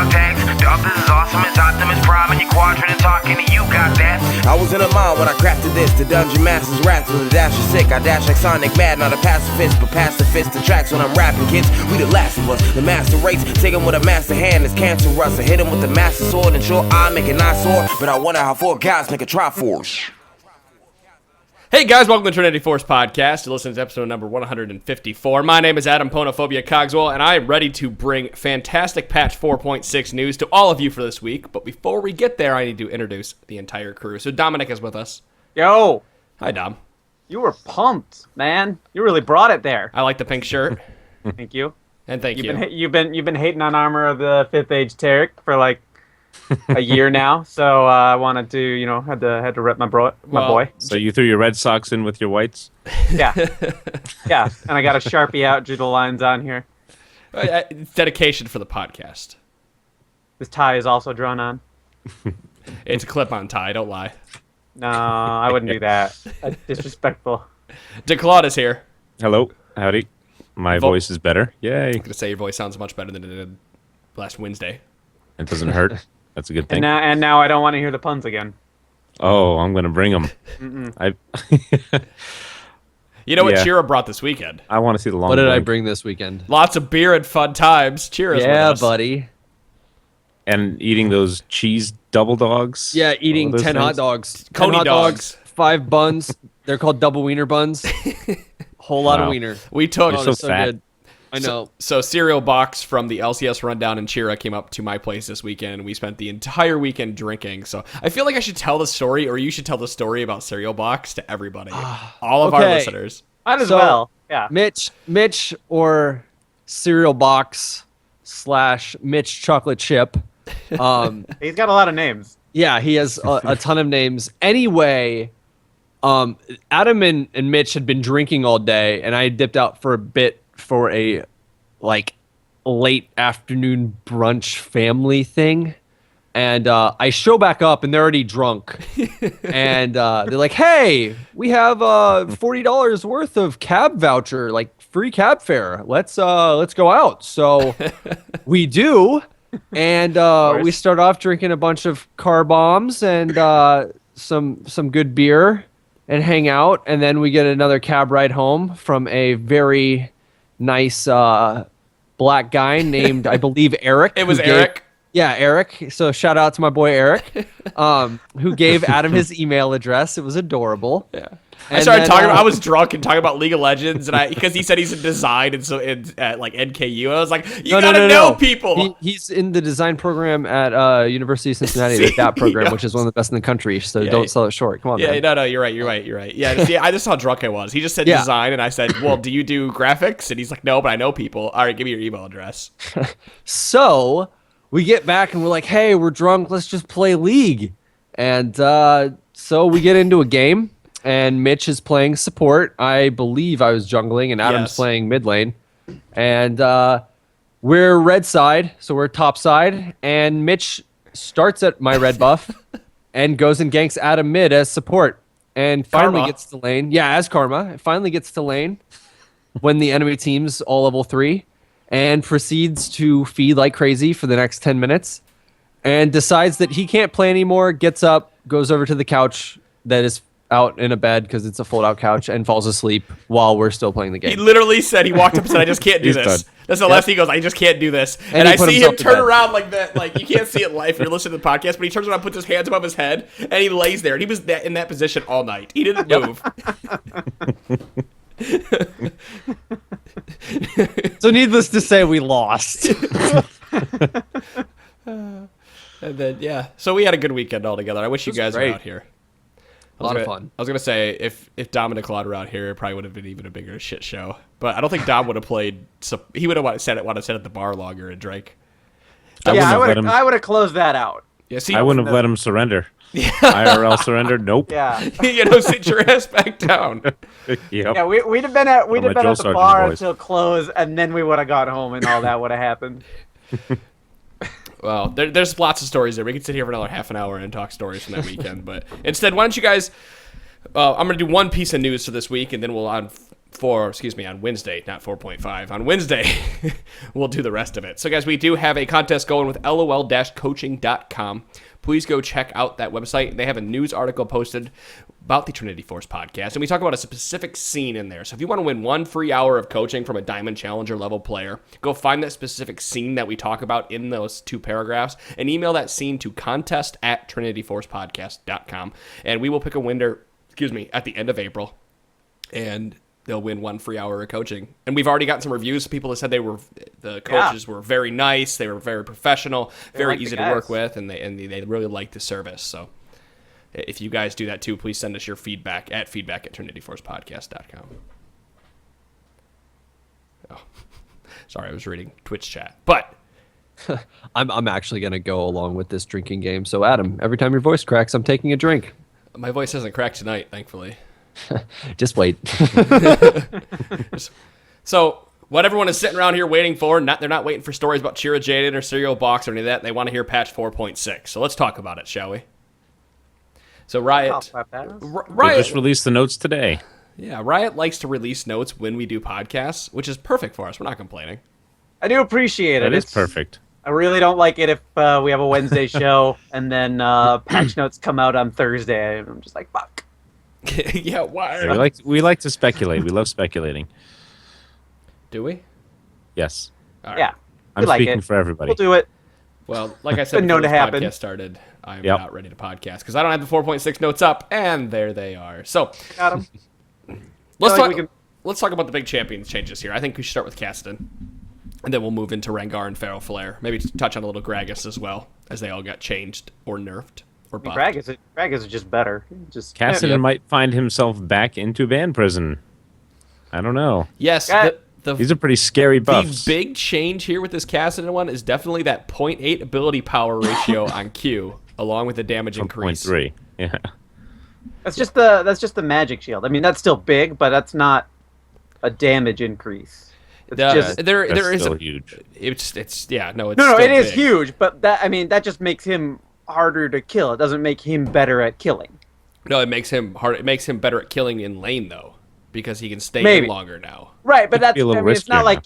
dog tags. Dog, this is awesome, it's Optimus Prime, and your quadrant and talking to you, got that? I was in a mind when I crafted this. The Dungeon Master's wrath with a dash of sick. I dash like Sonic Mad, not a pacifist, but pacifist to tracks when I'm rapping, kids. We the last of us, the master race. Take him with a master hand, it's cancerous. I hit him with the master sword, and sure, I make a nice sword, but I wonder how 4 guys make a Triforce. Hey guys, welcome to the Trinity Force Podcast. You're listening to episode number 154. My name is Adam Ponophobia Cogswell, and I am ready to bring fantastic patch 4.6 news to all of you for this week. But before we get there, I need to introduce the entire crew. So Dominic is with us. Yo! Hi, Dom. You were pumped, man. You really brought it there. I like the pink shirt. Thank you. And thank you. You've been hating on Armor of the Fifth Age Tarek for like a year now, so I wanted to, had to rep my boy. So you threw your Red Sox in with your whites? Yeah, yeah, and I got a Sharpie out, drew the lines on here. It's dedication for the podcast. This tie is also drawn on. It's a clip-on tie, don't lie. No, I wouldn't do that. That's disrespectful. DeClaude is here. Hello, howdy. My voice is better. Yay. I'm going to say your voice sounds much better than it did last Wednesday. It doesn't hurt. That's a good thing. And now I don't want to hear the puns again. Oh, I'm going to bring them. You know what Chira brought this weekend? I want to see the long What did I break. bring this weekend? Lots of beer and fun times. Chira's with us. Buddy. And eating those cheese double dogs. Yeah, eating those 10 hot things? dogs. 10 Coney hot dogs. 5 buns. They're called double wiener buns. Whole lot of Wow. wiener. We took... You're so fat. good. I know. So Cereal Box from the LCS Rundown and Chira came up to my place this weekend, and we spent the entire weekend drinking. So I feel like I should tell the story, or you should tell the story about Cereal Box to everybody. All of our Okay. listeners. Might as So- well. Yeah. Mitch or cereal box / Mitch chocolate chip. He's got a lot of names. Yeah, he has a ton of names. Anyway, Adam and Mitch had been drinking all day, and I dipped out for a bit for a late afternoon brunch family thing. And I show back up, and they're already drunk. And they're like, "Hey, we have $40 worth of cab voucher, like free cab fare. Let's go out." So we do, and we start off drinking a bunch of car bombs and some good beer, and hang out. And then we get another cab ride home from a very nice black guy named, I believe, Eric. It was who Eric. Eric. So shout out to my boy Eric, who gave Adam his email address. It was adorable. Yeah. I And started then, talking. I was drunk and talking about League of Legends, and because he said he's in design and so at like NKU, I was like, you gotta know people. He's in the design program at University of Cincinnati, that program, which is one of the best in the country. So don't sell it short. Come on, Yeah, man. no, you're right. Yeah, see, I just how drunk I was. He just said Yeah. design, and I said, well, do you do graphics? And he's like, no, but I know people. All right, give me your email address. So we get back and we're like, hey, we're drunk. Let's just play League. And so we get into a game, and Mitch is playing support. I believe I was jungling, and Adam's Yes. playing mid lane. And we're red side, so we're top side. And Mitch starts at my red buff and goes and ganks Adam mid as support. And finally Karma. gets to lane. Yeah, as Karma. Finally gets to lane when the enemy team's all level 3. And proceeds to feed like crazy for the next 10 minutes. And decides that he can't play anymore, gets up, goes over to the couch that is out in a bed because it's a fold-out couch, and falls asleep while we're still playing the He game. literally said, he walked up and said, I just can't do He's this. done. That's the last thing he goes, I just can't do this. And he I put see him himself to turn bed. around like that. Like, you can't see it live if you're listening to the podcast, but he turns around, puts his hands above his head, and he lays there. And he was in that position all night. He didn't move. So needless to say, we lost. And then, yeah. So we had a good weekend all together. I wish you was guys were great. out here. A lot of fun. I was going to say, if Dom and DeClaude were out here, it probably would have been even a bigger shit show. But I don't think Dom would have played. So he would have sat at the bar longer and drank. I wouldn't would have closed that out. Yeah, see, I wouldn't have let him surrender. IRL surrender? Nope. Yeah. Sit your ass back down. Yep. Yeah, we'd have been at my the drill sergeant bar voice. until close, and then we would have got home, and all that would have happened. Well, there's lots of stories there. We could sit here for another half an hour and talk stories from that weekend. But instead, why don't you guys... I'm going to do one piece of news for this week, and then we'll on Wednesday, not 4.5. On Wednesday, we'll do the rest of it. So, guys, we do have a contest going with lol-coaching.com. Please go check out that website. They have a news article posted about the Trinity Force podcast, and we talk about a specific scene in there. So if you want to win 1 free hour of coaching from a Diamond Challenger level player, go find that specific scene that we talk about in those 2 paragraphs and email that scene to contest@trinityforcepodcast.com, and we will pick a winner, at the end of April, and they'll win 1 free hour of coaching. And we've already gotten some reviews. People that said the coaches were very nice, they were very professional, very easy to work with, and they really liked the service. So if you guys do that too, please send us your feedback at trinityforcepodcast.com. Oh, sorry, I was reading Twitch chat. But I'm actually going to go along with this drinking game. So, Adam, every time your voice cracks, I'm taking a drink. my voice hasn't cracked tonight, thankfully. Just wait. So what everyone is sitting around here waiting for, they're not waiting for stories about Chira Jaden or Serial Box or any of that. They want to hear patch 4.6. So let's talk about it, shall we? So Riot They just released the notes today. Yeah, Riot likes to release notes when we do podcasts, which is perfect for us. We're not complaining. I do appreciate it. It's perfect. I really don't like it if we have a Wednesday show and then patch notes come out on Thursday. I'm just like, fuck. Yeah, why? Yeah, we like to speculate. We love speculating. Do we? Yes. All right. Yeah. I'm like speaking it. for everybody. We'll do it. Well, like I said, Been known before to this happen. podcast started, I'm not ready to podcast because I don't have the 4.6 notes up, and there they are. So Got him. let's Like let's talk about the big champions changes here. I think we should start with Kassadin, and then we'll move into Rengar and Feral Flare. Maybe touch on a little Gragas as well, as they all got changed or nerfed or buffed. Gragas is just better. Just Kassadin might find himself back into ban prison. I don't know. Yes, These are pretty scary buffs. The big change here with this Kassadin one is definitely that 0.8 ability power ratio on Q, along with the damage increase. 0.3. Yeah. That's just the magic shield. I mean, that's still big, but that's not a damage increase. It's just there is still huge. It's yeah, no, it's no, still it is big. huge, but that just makes him harder to kill. It doesn't make him better at killing. No, it makes him hard. It makes him better at killing in lane though, because he can stay Maybe. in longer now. Right, but that's be a little it's not riskier like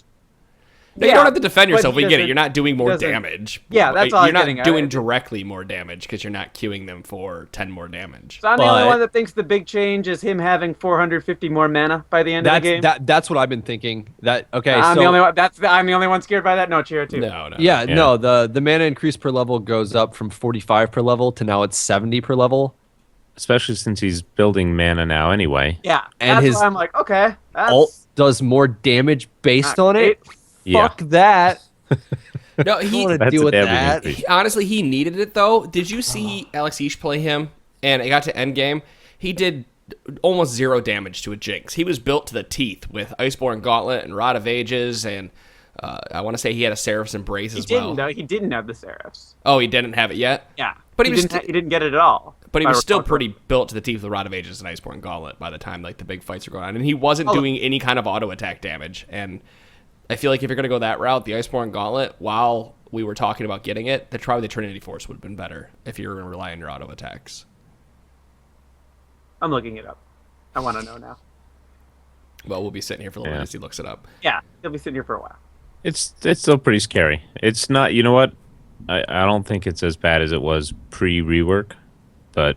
No, you don't have to defend but yourself. he We get it. doesn't- You're not doing more doesn't- damage. Yeah, that's all You're I'm not getting at. doing directly more damage because you're not queuing them for 10 more damage. So I'm the only But- one that thinks the big change is him having 450 more mana by the end of the game. That's what I've been thinking. I'm I'm the only one. I'm the only one scared by that. No, Chira too. No. Yeah, no, the mana increase per level goes up from 45 per level to now it's 70 per level. Especially since he's building mana now anyway. Yeah, And that's his why I'm like, okay, that's Alt does more damage based not on it. great. Yeah. Fuck that. No, I he want to That's deal a with damage that. increase. honestly he needed it though. Did you see Alex Ish play him? And it got to end game. He did almost 0 damage to a Jinx. He was built to the teeth with Iceborne Gauntlet and Rod of Ages, and I want to say he had a Seraph's Embrace as well. He didn't have the Seraphs. Oh, he didn't have it yet. Yeah, But he was didn't get it at all. But he if I was still recall pretty built to the teeth with the Rod of Ages and Iceborne Gauntlet by the time like the big fights were going on. And he wasn't doing any kind of auto attack damage. And I feel like if you're going to go that route, the Iceborne Gauntlet, while we were talking about getting it, probably the Trinity Force would have been better if you were going to rely on your auto attacks. I'm looking it up. I want to know now. Well, we'll be sitting here for a little bit as he looks it up. Yeah, he'll be sitting here for a while. It's still pretty scary. It's not, you know what? I don't think it's as bad as it was pre-rework, but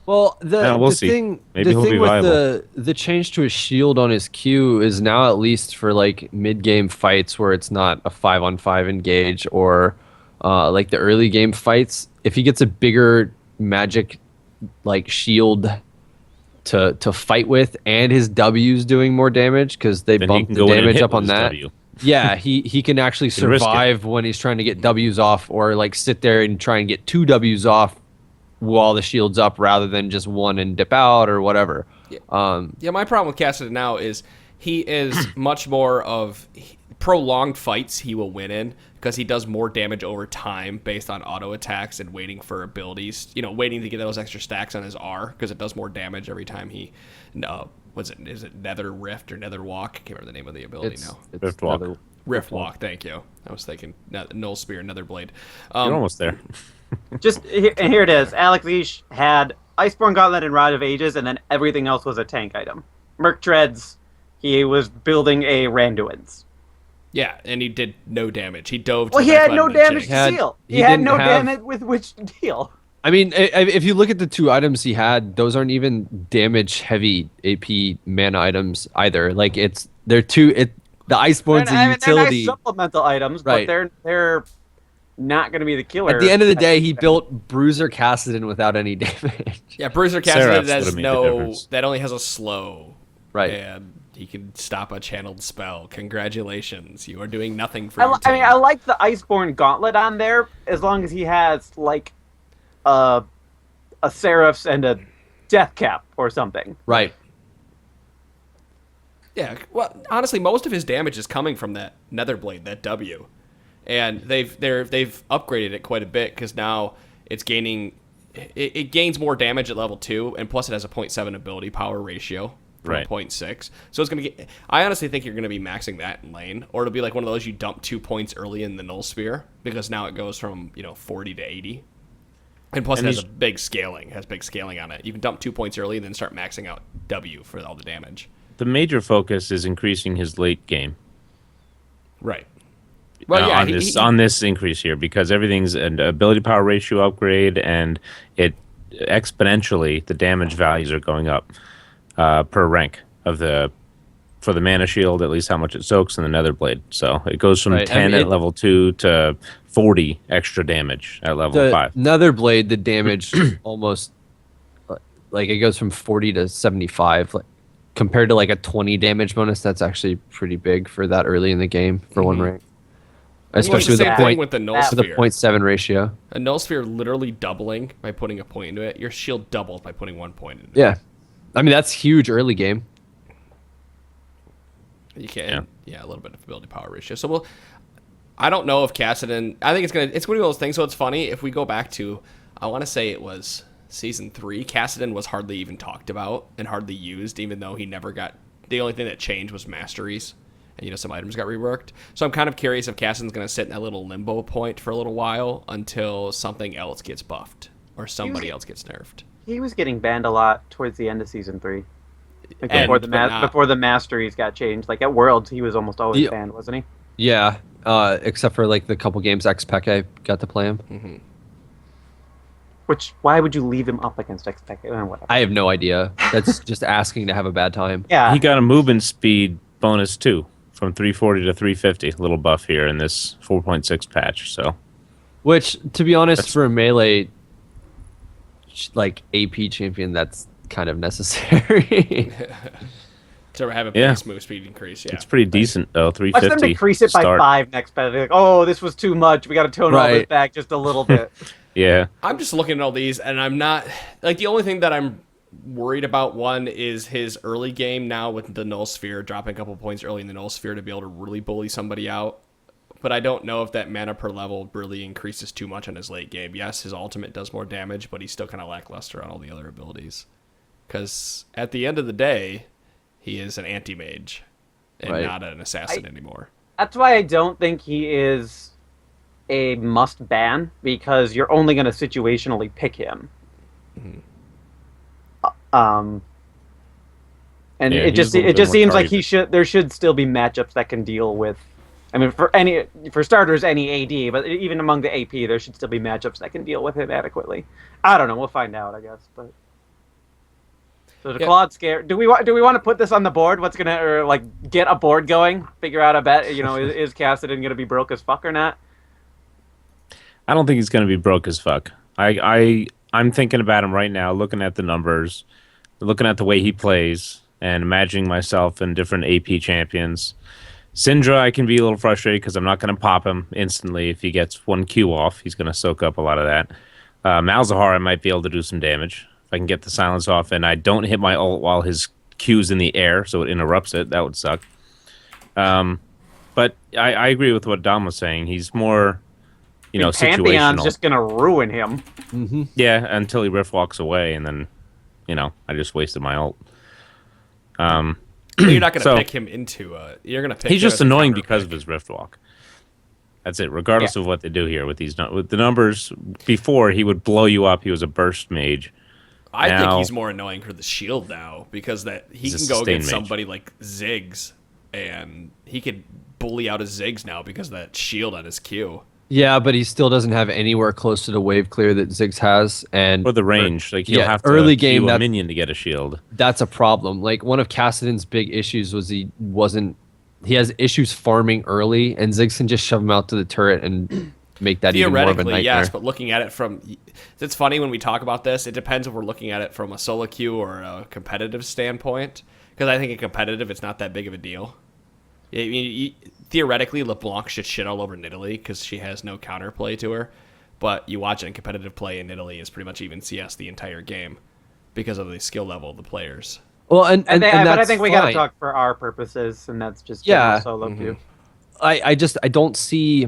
Well, we'll the see. thing, Maybe the he'll thing be with viable. the change to a shield on his Q is now at least for like mid-game fights where it's not a 5-on-5 engage or like the early game fights. If he gets a bigger magic like shield to fight with and his W's doing more damage because they then he bump can the go in and damage hit up on with his that. W. Yeah, he can actually can risk it. survive when he's trying to get W's off or like sit there and try and get 2 W's off while the shield's up rather than just one and dip out or whatever. Yeah, my problem with Kassadin now is he is much more of prolonged fights he will win in because he does more damage over time based on auto attacks and waiting for abilities, waiting to get those extra stacks on his R because it does more damage every time he, is it Nether Rift or Nether Walk? I can't remember the name of the ability now. Rift Walk. Rift Walk, thank you. I was thinking Null Spear, Nether Blade. You're almost there. And here it is. Alex Ish had Iceborne Gauntlet and Rod of Ages, and then everything else was a tank item. Merc Treads, He was building a Randuin's. Yeah, and he did no damage. He dove to Well, the he back had button no and damage chased. to deal. He He had didn't no have- damage with which to deal. I mean, if you look at the 2 items he had, those aren't even damage-heavy AP mana items either. Like they're the Iceborne's a They're utility. nice supplemental items, Right. but they're not going to be the killer. At the end of the day, he built Bruiser Kassadin without any damage. Yeah, Bruiser Seraphs Kassadin has would've made the no. difference. That only has a slow. Right. And he can stop a channeled spell. Congratulations, you are doing nothing for I, your I mean, team. I like the Iceborne Gauntlet on there as long as he has like a Seraphs and a Death Cap or something. Right. Yeah, well, honestly, most of his damage is coming from that Netherblade, that W, and they've upgraded it quite a bit because now it's gaining, it gains more damage at level 2, and plus it has a 0.7 ability power ratio from Right. 0.6. So it's gonna get. I honestly think you're gonna be maxing that in lane, or it'll be like one of those you dump 2 points early in the Null Sphere because now it goes from 40 to 80. And plus, And it has he's- a big scaling. Has big scaling on it. You can dump 2 points early, and then start maxing out W for all the damage. The major focus is increasing his late game. Right. Well, yeah, on this increase here, because everything's an ability power ratio upgrade, and it exponentially the damage values are going up per rank of for the mana shield, at least how much it soaks, and the nether blade. So it goes from Right, 10 at level 2 to 40 extra damage at level The 5. Netherblade, the damage almost like it goes from 40 to 75. Like, compared to like a 20 damage bonus, that's actually pretty big for that early in the game for one rank. Especially with the the same thing point with the Null with with the Sphere. 0.7 ratio. A Null Sphere literally doubling by putting a point into it. Your shield doubles by putting 1 point into it. Yeah. I mean, that's huge early game. You can, yeah, a little bit of ability power ratio. So I don't know if Kassadin. I think it's gonna be one of those things. So it's funny if we go back to, I want to say it was season 3. Kassadin was hardly even talked about and hardly used, even though he never got. The only thing that changed was masteries, and some items got reworked. So I'm kind of curious if Kassadin's gonna sit in that little limbo point for a little while until something else gets buffed or somebody else gets nerfed. He was getting banned a lot towards the end of season 3. Like And- before the but not- before the masteries got changed. Like at Worlds, he was almost always Yeah. banned, wasn't he? Yeah. Except for like the couple games X-Pek I got to play him. Which, why would you leave him up against X-Pek? Whatever. I have no idea. That's just asking to have a bad time. Yeah. He got a movement speed bonus too, from 340 to 350. A little buff here in this 4.6 patch. So Which, to be honest, That's- for a melee like AP champion, that's kind of necessary. To have a Yeah. base move speed increase, yeah. it's pretty decent though. Watch 350. them decrease it by start. 5 next battle. Like, oh, this was too much. We got to tone all this Right. back just a little bit. Yeah. I'm just looking at all these, and I'm not like the only thing that I'm worried about. One is his early game now with the Null Sphere, dropping a couple points early in the Null Sphere to be able to really bully somebody out. But I don't know if that mana per level really increases too much on his late game. Yes, his ultimate does more damage, but he's still kind of lackluster on all the other abilities. Because at the end of the day, he is an anti-mage and Right. not an assassin anymore. That's why I don't think he is a must ban, because you're only going to situationally pick him. And Yeah, it he's just a little bit more seems like targeted. there should still be matchups that can deal with. I mean, for starters, any AD, but even among the AP, there should still be matchups that can deal with him adequately. I don't know. We'll find out, I guess. But so the Yeah. Claude scare. Do we want to put this on the board? What's gonna get a board going? Figure out a bet. Is Kassadin gonna be broke as fuck or not? I don't think he's going to be broke as fuck. I'm thinking about him right now, looking at the numbers, looking at the way he plays, and imagining myself in different AP champions. Syndra, I can be a little frustrated because I'm not going to pop him instantly. If he gets one Q off, he's going to soak up a lot of that. Malzahar, I might be able to do some damage. If I can get the silence off and I don't hit my ult while his Q's in the air, so it interrupts it, that would suck. But I agree with what Dom was saying. He's more, Pantheon's situational. just gonna ruin him. Yeah, until he rift walks away, and then, I just wasted my ult. You're not going to So- pick him into you're going to pick He's him just as a annoying counter because pick. of his rift walk. That's it. Regardless of what they do here with with the numbers, before he would blow you up. He was a burst mage. I think Now- he's more annoying for the shield now because that he He's can a go against sustain mage. somebody like Ziggs, and he could bully out his Ziggs now because of that shield on his Q. Yeah, but he still doesn't have anywhere close to the wave clear that Ziggs has, and Or the range. Like, he'll yeah, have to early game, Q a that- minion to get a shield. that's a problem. Like one of Kassadin's big issues was he has issues farming early, and Ziggs can just shove him out to the turret and make that even more of a Theoretically, nightmare. yes, but looking at it from, it's funny when we talk about this. It depends if we're looking at it from a solo queue or a competitive standpoint. Because I think in competitive, it's not that big of a deal. I mean, theoretically, LeBlanc should shit all over Nidalee because she has no counterplay to her. But you watch it in competitive play, and Nidalee is pretty much even CS the entire game because of the skill level of the players. Well, and but I that's think we gotta fine. talk for our purposes, and that's just Yeah. solo queue. I don't see,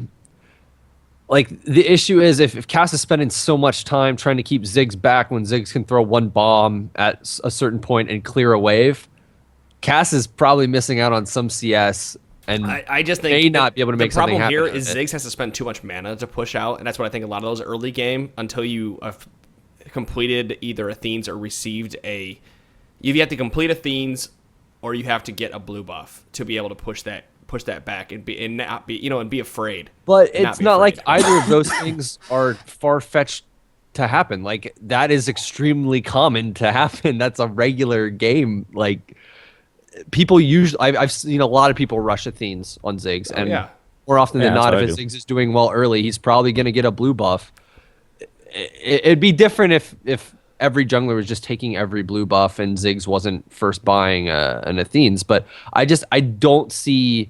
like, the issue is if Cass is spending so much time trying to keep Ziggs back when Ziggs can throw one bomb at a certain point and clear a wave, Cass is probably missing out on some CS and I just think may not be able to make the problem something happen. here out of is it. Ziggs has to spend too much mana to push out, and that's what I think a lot of those early game until you have completed either Athene's or received a. You have to complete Athene's, or you have to get a blue buff to be able to push that back and not be and be afraid. But and it's be not like afraid. either of those things are far-fetched to happen. Like, that is extremely common to happen. That's a regular game. Like, people usually, I've seen a lot of people rush Athenes on Ziggs, and yeah. more often than Yeah, not, that's if what I Ziggs is doing well early, he's probably going to get a blue buff. It'd be different if every jungler was just taking every blue buff and Ziggs wasn't first buying an Athenes. But I don't see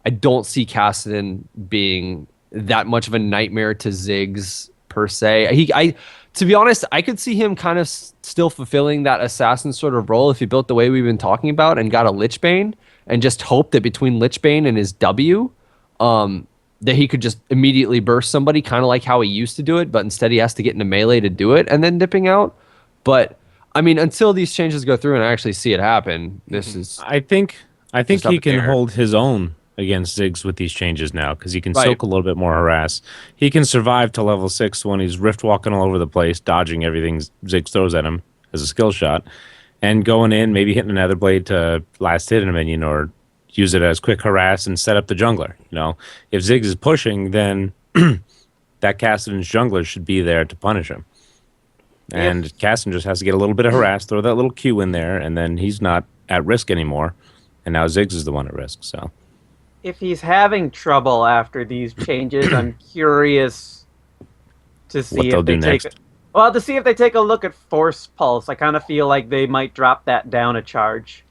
Kassadin being that much of a nightmare to Ziggs per se. To be honest, I could see him kind of still fulfilling that assassin sort of role if he built the way we've been talking about and got a Lichbane and just hoped that between Lichbane and his W, that he could just immediately burst somebody, kind of like how he used to do it, but instead he has to get into melee to do it and then dipping out. But I mean, until these changes go through and I actually see it happen, this is I think Just up he in can the air. hold his own against Ziggs with these changes now because he can Right. soak a little bit more harass. He can survive to level 6 when he's rift walking all over the place, dodging everything Ziggs throws at him as a skill shot, and going in, maybe hitting another blade to last hit in a minion or use it as quick harass and set up the jungler. If Ziggs is pushing, then that Kassadin's jungler should be there to punish him. And Kassadin just has to get a little bit of harass, throw that little Q in there, and then he's not at risk anymore. And now Ziggs is the one at risk. So If he's having trouble after these changes, I'm curious to see What they'll if they do take. next. Well, to see if they take a look at Force Pulse. I kind of feel like they might drop that down a charge,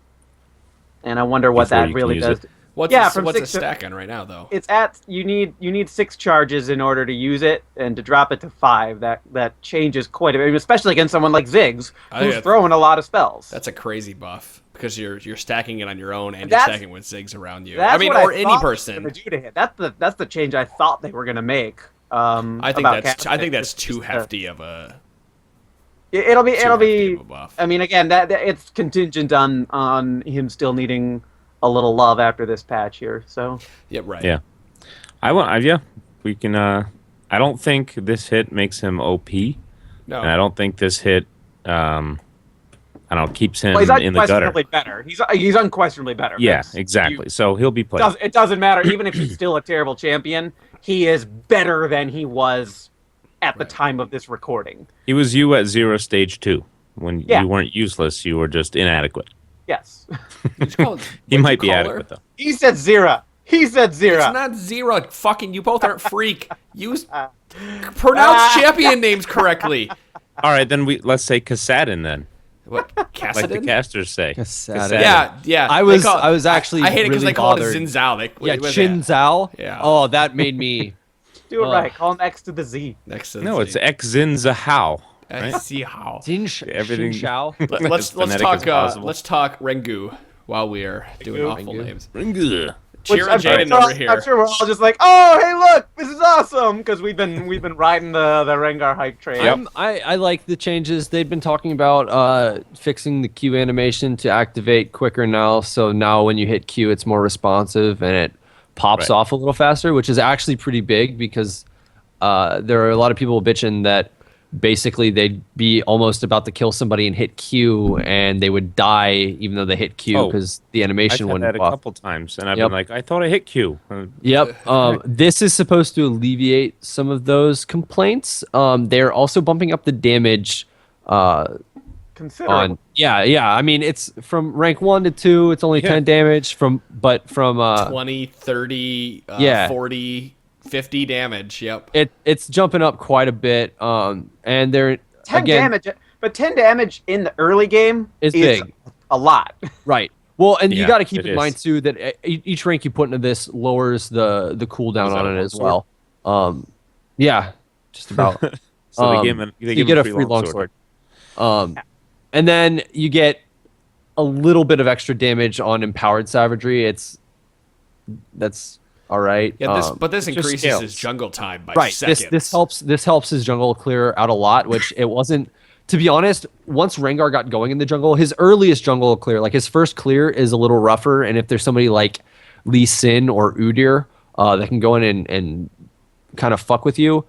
and I wonder what Before that you can really use does. it. What's Yeah, it, from what's it 6 to- stack on right now though? It's at you need 6 charges in order to use it, and to drop it to 5, that changes quite a bit, especially against someone like Ziggs, I think who's that's- throwing a lot of spells. That's a crazy buff because you're stacking it on your own and you're That's- stacking with Ziggs around you. That's I mean, what or I any thought they were person. gonna do to him. That's the change I thought they were gonna make. I think about that's Kassadin. that's Just too to- hefty of a. It'll be hefty of a buff. I mean, again, that it's contingent on him still needing a little love after this patch here. So Yeah, right. yeah, we can. I don't think this hit makes him OP, No. and I don't think this hit, keeps him well, he's in the gutter. unquestionably better. He's unquestionably better. Yeah, Vince. exactly. So he'll be played. It doesn't matter. Even if he's still a terrible champion, he is better than he was at the time of this recording. He was you at 0 stage 2 when Yeah. you weren't useless. You were just inadequate. Yes. What'd you call- He what'd might you be call her? adequate though. He said Zira. He said Zira. It's not zero. Fucking, you both aren't freak. Use pronounce champion names correctly. All right, then let's say Kassadin then, What? like the Kassadin? casters say. Kassadin. Yeah. I They was call- I was actually I hate it because really they call bothered. it Zinzao. Yeah, what is Chin that? Zhao. Yeah. Oh, that made me. Do it Oh. right. Call him X to the Z. Next to No, it's Exin Zahao. I right? see how. Xin Everything- Zhao. Let's phonetic talk. as possible. Let's talk Rengu while we are doing Rengu. awful names. Ringu. Cheer I'm Jaden sure, over here. I'm sure we're all just like, oh, hey, look, this is awesome, because we've been riding the Rengar hype train. I like the changes. They've been talking about fixing the Q animation to activate quicker now. So now when you hit Q, it's more responsive and it pops Right. off a little faster, which is actually pretty big because there are a lot of people bitching that basically they'd be almost about to kill somebody and hit Q, and they would die even though they hit Q because the animation I've had wouldn't that a buff. couple times, and I've been like, I thought I hit Q. Yep. This is supposed to alleviate some of those complaints. They're also bumping up the damage Considerable. I mean, it's from rank 1 to 2, it's only 10 damage from 20, 30, 40, 50 damage. Yep. It's jumping up quite a bit. And they're 10 damage, but 10 damage in the early game is big. A lot. Right. Well, and you got to keep it in is. mind too that each rank you put into this lowers the cooldown on it as well. Yeah, just about. So they get a free longsword. And then you get a little bit of extra damage on empowered savagery. That's all right. Yeah, but this just increases scales. his jungle time by seconds. This helps his jungle clear out a lot, which it wasn't. To be honest, once Rengar got going in the jungle, his earliest jungle clear, like his first clear, is a little rougher. And if there's somebody like Lee Sin or Udyr that can go in and kind of fuck with you,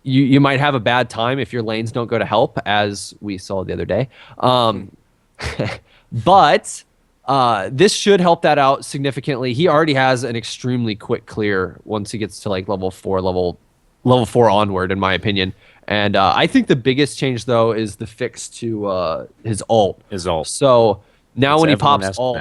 you might have a bad time if your lanes don't go to help, as we saw the other day. But this should help that out significantly. He already has an extremely quick clear once he gets to like level 4 onward, in my opinion. And I think the biggest change though is the fix to his ult. So now when he pops ult,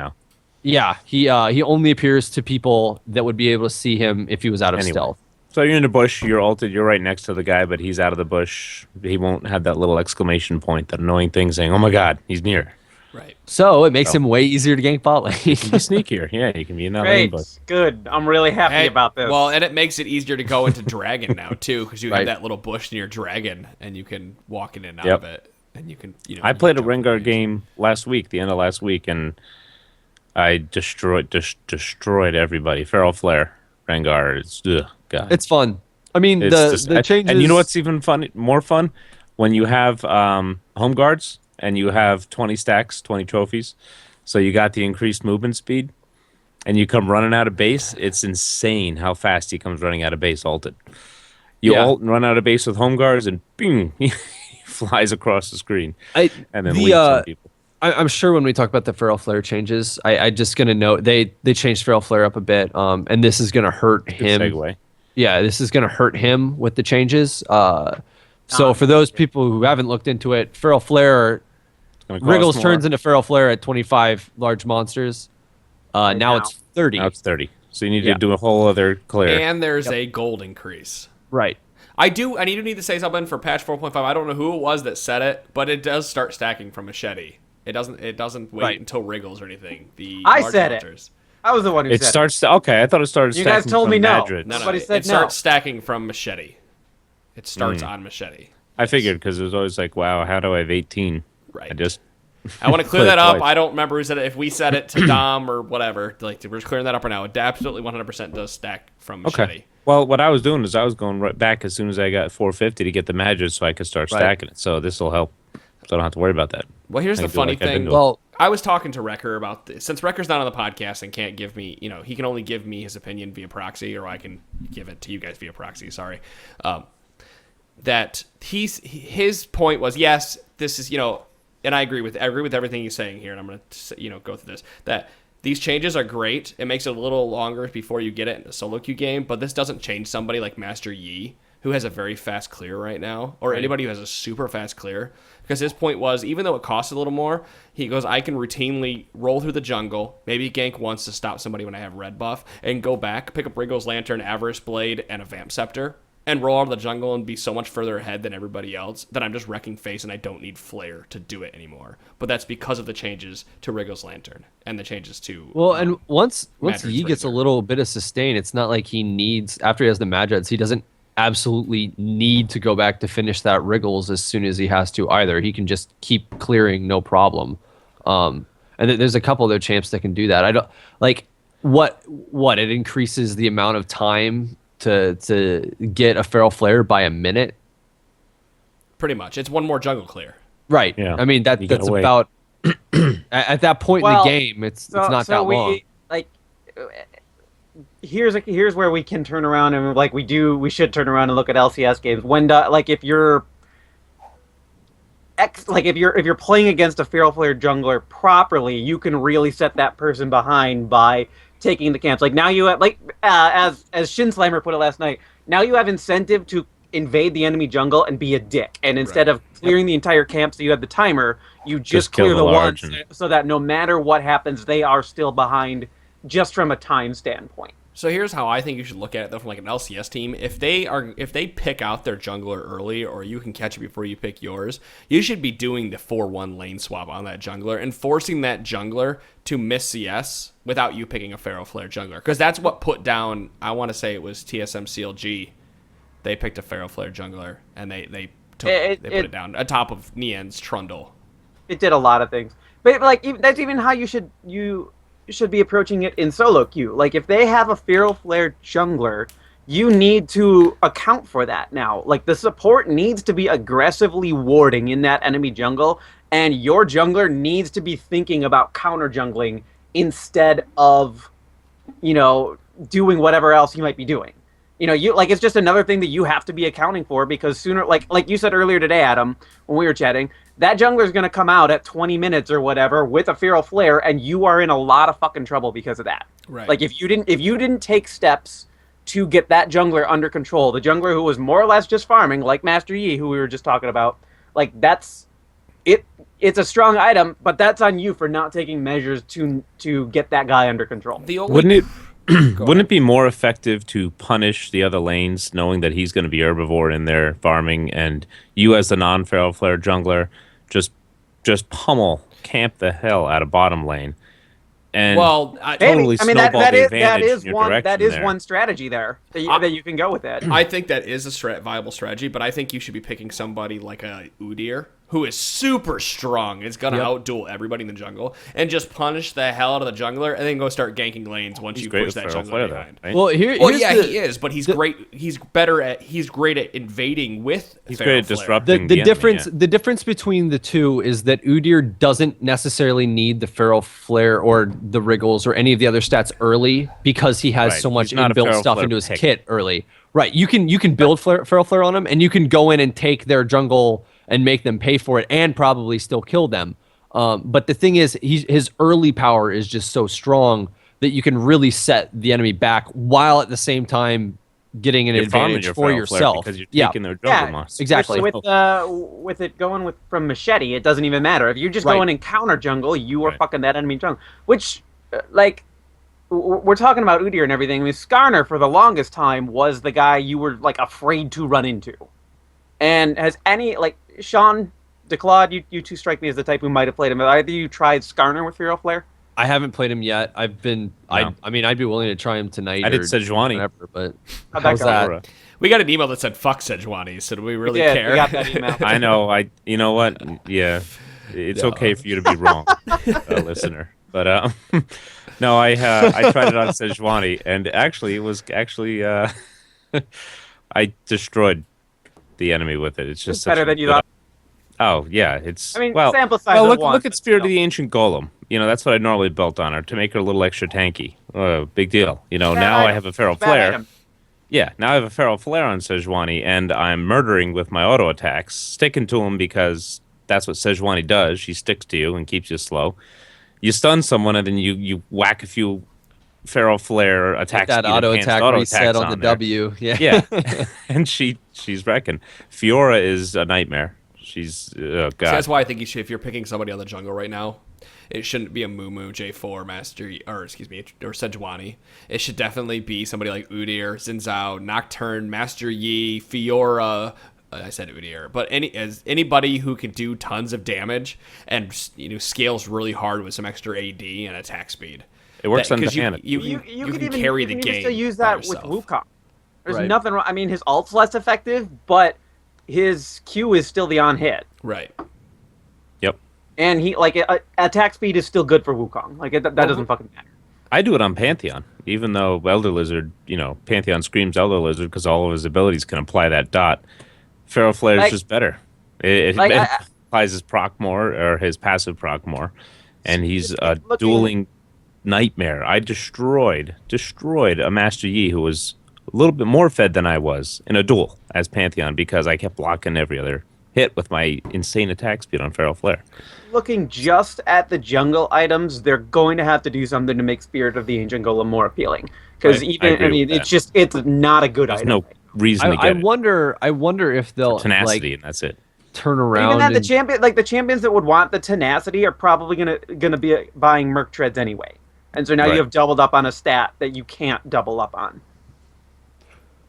he only appears to people that would be able to see him if he was out of stealth. So you're in the bush, you're ulted, you're right next to the guy, but he's out of the bush. He won't have that little exclamation point, that annoying thing saying, "Oh my God, he's near." Right. So it makes him way easier to gank bot lane. He can be sneakier. Yeah, he can be in that lane. Great, good. I'm really happy about this. Well, and it makes it easier to go into dragon now too, because you have that little bush near dragon, and you can walk in and out of it, and you can. I played a Rengar game last week, the end of last week, and I destroyed everybody. Feral Flare, Rengar. God. It's fun. I mean, the changes. And you know what's even more fun? When you have home guards and you have 20 stacks, 20 trophies, so you got the increased movement speed, and you come running out of base. It's insane how fast he comes running out of base ulted. You ult and run out of base with home guards, and bing, he flies across the screen, and then leaps on people. I'm sure when we talk about the Feral Flare changes, I just gonna note they changed Feral Flare up a bit, and this is gonna hurt him. Segue. Yeah, this is gonna hurt him with the changes. So for those people who haven't looked into it, Feral Flare, Wriggles turns into Feral Flare at 25 large monsters. Now it's 30. Now it's 30. So you need to do a whole other clear. And there's a gold increase. Right. I do need to say something for patch 4.5. I don't know who it was that said it, but it does start stacking from Machete. It doesn't wait until Wriggles or anything. I said it. I was the one who said it. It starts. Okay, I thought it started. You guys told me no. No, Somebody said it starts stacking from Machete. It starts on Machete. I figured because it was always like, wow, how do I have 18? Right. I want to clear that up. I don't remember who said it. If we said it to Dom or whatever, like we're just clearing that up right now. It absolutely 100% does stack from Machete. Okay. Well, what I was doing is I was going right back as soon as I got 450 to get the magic so I could start stacking it. So this will help. So I don't have to worry about that. Well, here's the funny thing. Well, I was talking to Wrecker about this. Since Wrecker's not on the podcast and can't give me, he can only give me his opinion via proxy, or I can give it to you guys via proxy. Sorry. That his point was, yes, this is, and I agree with everything he's saying here, and I'm going to, go through this, that these changes are great. It makes it a little longer before you get it in a solo queue game, but this doesn't change somebody like Master Yi, who has a very fast clear right now, or anybody who has a super fast clear. Because his point was, even though it costs a little more, he goes, I can routinely roll through the jungle, maybe gank once to stop somebody when I have red buff, and go back, pick up Wriggle's Lantern, Avarice Blade, and a Vamp Scepter, and roll out of the jungle and be so much further ahead than everybody else that I'm just wrecking face and I don't need Flare to do it anymore. But that's because of the changes to Wriggle's Lantern and the changes to... Well, and once Yi gets a little bit of sustain, it's not like he needs, after he has the Magids, he doesn't absolutely need to go back to finish that Wriggles as soon as he has to either. He can just keep clearing, no problem. And there's a couple other champs that can do that. I don't like what it increases the amount of time to get a Feral Flare by a minute. Pretty much, it's one more jungle clear. Right. Yeah. I mean that's about at that point in the game. It's not that long. Here's where we can turn around and we should turn around and look at LCS games. When if you're like if you're playing against a Feral Flare jungler properly, you can really set that person behind by taking the camps. Like now you have, like as Shin Slammer put it last night, now you have incentive to invade the enemy jungle and be a dick. And instead of clearing the entire camp so you have the timer, you just clear the ones so that no matter what happens, they are still behind just from a time standpoint. So here's how I think you should look at it, though, from like an LCS team. If they pick out their jungler early, or you can catch it before you pick yours, you should be doing the 4-1 lane swap on that jungler and forcing that jungler to miss CS without you picking a Feral Flare jungler. Because that's what put down, I want to say it was TSM CLG. They picked a Feral Flare jungler, and they put it down atop of Nian's Trundle. It did a lot of things. But like that's even how you should be approaching it in solo queue. Like if they have a Feral Flare jungler, you need to account for that now. Like the support needs to be aggressively warding in that enemy jungle, and your jungler needs to be thinking about counter jungling instead of, doing whatever else you might be doing. It's just another thing that you have to be accounting for, because sooner, like you said earlier today, Adam, when we were chatting, that jungler is going to come out at 20 minutes or whatever with a Feral Flare, and you are in a lot of fucking trouble because of that. Right. Like if you didn't take steps to get that jungler under control, the jungler who was more or less just farming, like Master Yi, who we were just talking about, like that's it. It's a strong item, but that's on you for not taking measures to get that guy under control. Wouldn't it be more effective to punish the other lanes, knowing that he's going to be herbivore in there farming, and you as the non-Feral Flare jungler just camp the hell out of bottom lane? And totally snowball the advantage in your direction. That is there. one strategy there that you can go with it. I think that is a viable strategy, but I think you should be picking somebody like a Udyr, who is super strong, is going to outduel everybody in the jungle, and just punish the hell out of the jungler, and then go start ganking lanes once you push that jungler behind. Well, he is, but he's great. He's great at invading with. He's great at disrupting. The difference between the two is that Udyr doesn't necessarily need the Feral Flare or the Wriggles or any of the other stats early, because he has so much inbuilt stuff into his kit early. Right, you can build Feral Flare on him, and you can go in and take their jungle and make them pay for it, and probably still kill them. But the thing is, his early power is just so strong that you can really set the enemy back, while at the same time getting an advantage for yourself. Because you're taking their jungle moss. Exactly. With it going from Machete, it doesn't even matter. If you're just going in counter jungle, you are fucking that enemy jungle. Which, we're talking about Udyr and everything. I mean, Skarner for the longest time was the guy you were afraid to run into. And has any Sean DeClaude, you two strike me as the type who might have played him. Have either you tried Skarner with Feral Flare? I haven't played him yet. I'd be willing to try him tonight. I did Sejuani. Whatever, but how's that? We got an email that said "fuck Sejuani," so do we really care? We got that email. I know. You know what? Yeah, it's okay for you to be wrong, listener. But no, I tried it on Sejuani, and actually, it was I destroyed the enemy with it. It's just better than you thought. Oh yeah, sample size. Look at Spirit of the Ancient Golem. That's what I normally built on her, to make her a little extra tanky. Big deal. Now I have a Feral Flare. Item. Yeah, now I have a Feral Flare on Sejuani, and I'm murdering with my auto attacks, sticking to him because that's what Sejuani does. She sticks to you and keeps you slow. You stun someone, and then you whack a few Feral Flare attacks. That auto attack reset on the W. Yeah. And she's wrecking. Fiora is a nightmare. She's God. So that's why I think if you're picking somebody on the jungle right now, it shouldn't be a Mumu, J4, or Sejuani. It should definitely be somebody like Udyr, Xin Zhao, Nocturne, Master Yi, Fiora. I said Udyr, but anybody who can do tons of damage and scales really hard with some extra AD and attack speed. It works on Diana. You can carry the game. You can still use that with Wukong. There's nothing wrong. I mean, his ult's less effective, but his Q is still the on hit. Right. Yep. And he attack speed is still good for Wukong. That doesn't fucking matter. I do it on Pantheon, even though Elder Lizard, Pantheon screams Elder Lizard because all of his abilities can apply that dot. Feral Flare is just better. It applies his proc more, or his passive proc more, and he's a dueling nightmare. I destroyed a Master Yi who was a little bit more fed than I was in a duel as Pantheon, because I kept blocking every other hit with my insane attack speed on Feral Flare. Looking just at the jungle items, they're going to have to do something to make Spirit of the Ancient Golem more appealing. Because it's not a good There's item. no reason to get it. I wonder if they'll Tenacity, and that's it. turn around. Even that the champions that would want the tenacity are probably gonna be buying Merc Treads anyway, and so now you have doubled up on a stat that you can't double up on.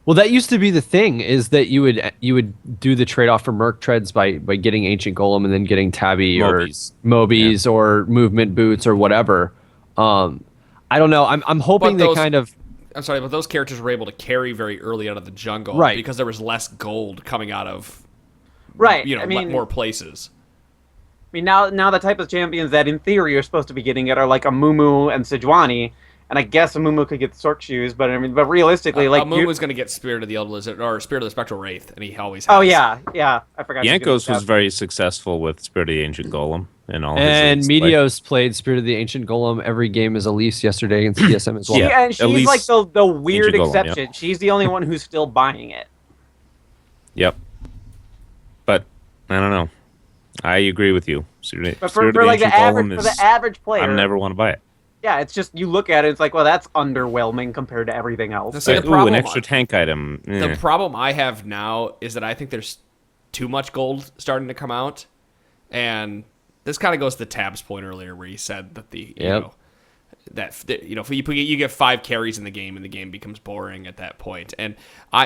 Well, that used to be the thing, is that you would do the trade-off for Merc Treads by getting Ancient Golem and then getting Tabby Mobies. or Mobies or Movement Boots or whatever. I don't know. I'm hoping they kind of... I'm sorry, but those characters were able to carry very early out of the jungle, right? Because there was less gold coming out of, right? More places. I mean, now the type of champions that in theory you're supposed to be getting it are like a Mumu and Sejuani, and I guess a Mumu could get Sork Shoes, but realistically, like Mumu's going to get Spirit of the Elder Lizard or Spirit of the Spectral Wraith, and he always has. Oh yeah, I forgot. Yankos was very successful with Spirit of the Ancient Golem and all. And Meteos played Spirit of the Ancient Golem every game as Elise yesterday against TSM as well. And she's Elise, like the weird exception. Golem, yeah. She's the only one who's still buying it. Yep. But I don't know. I agree with you. But for like the average player, I never want to buy it. Yeah, it's just you look at it, it's like, well, that's underwhelming compared to everything else. An extra tank item. The problem I have now is that I think there's too much gold starting to come out, and this kind of goes to the Tab's point earlier, where he said that you get 5 carries in the game, and the game becomes boring at that point. And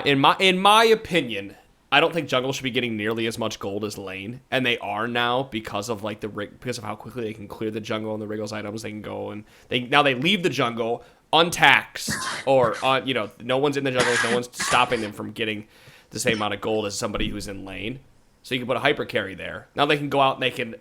in my opinion, I don't think jungle should be getting nearly as much gold as lane, and they are now because of because of how quickly they can clear the jungle and the Wriggles items. They can go and they leave the jungle untaxed, or no one's in the jungle, no one's stopping them from getting the same amount of gold as somebody who's in lane. So you can put a hyper carry there. Now they can go out and they can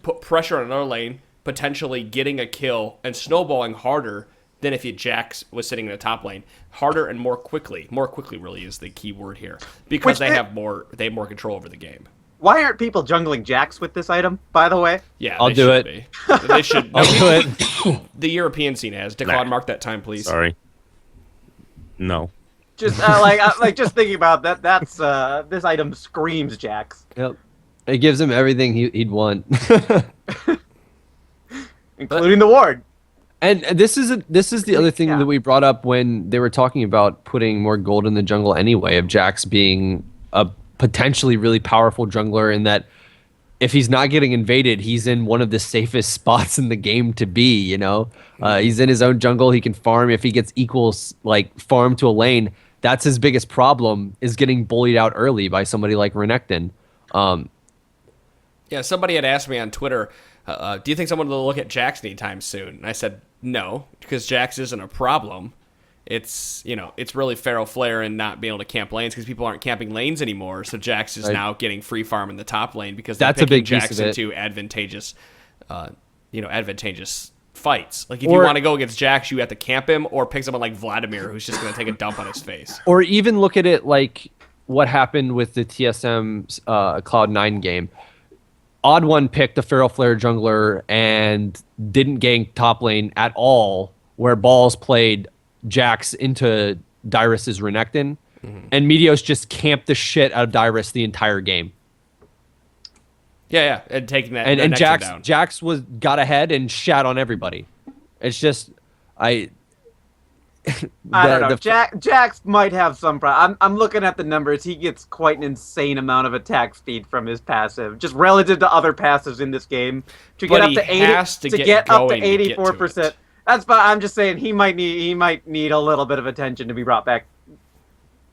put pressure on another lane, potentially getting a kill and snowballing harder than if Jax was sitting in the top lane. Harder and more quickly. More quickly really is the key word here, because they have more control over the game. Why aren't people jungling Jax with this item, by the way? Yeah, I'll do it. They should. I'll do it. The European scene has. Declan, mark that time, please. Sorry. No. Just just thinking about that. That's this item screams Jax. Yep. It gives him everything he'd want, including the ward. And this is the other thing that we brought up when they were talking about putting more gold in the jungle anyway, of Jax being a potentially really powerful jungler, in that if he's not getting invaded, he's in one of the safest spots in the game to be, he's in his own jungle, he can farm. If he gets equals farm to a lane, that's his biggest problem, is getting bullied out early by somebody like Renekton. Yeah, somebody had asked me on Twitter, do you think someone will look at Jax anytime soon? And I said, no, because Jax isn't a problem. It's really Feral Flare and not being able to camp lanes, because people aren't camping lanes anymore. So Jax is now getting free farm in the top lane, because they're picking Jax into advantageous fights. Like if you want to go against Jax, you have to camp him, or pick someone like Vladimir, who's just going to take a dump on his face. Or even look at it like what happened with the TSM Cloud9 game. Odd One picked the Feral Flare jungler and didn't gank top lane at all, where Balls played Jax into Dyrus' Renekton, and Meteos just camped the shit out of Dyrus the entire game. Yeah, and taking that and Jax down. Jax got ahead and shat on everybody. It's just I don't know. Jax might have some problem. I'm looking at the numbers. He gets quite an insane amount of attack speed from his passive, just relative to other passives in this game. To get up to 84%. That's fine. I'm just saying he might need a little bit of attention to be brought back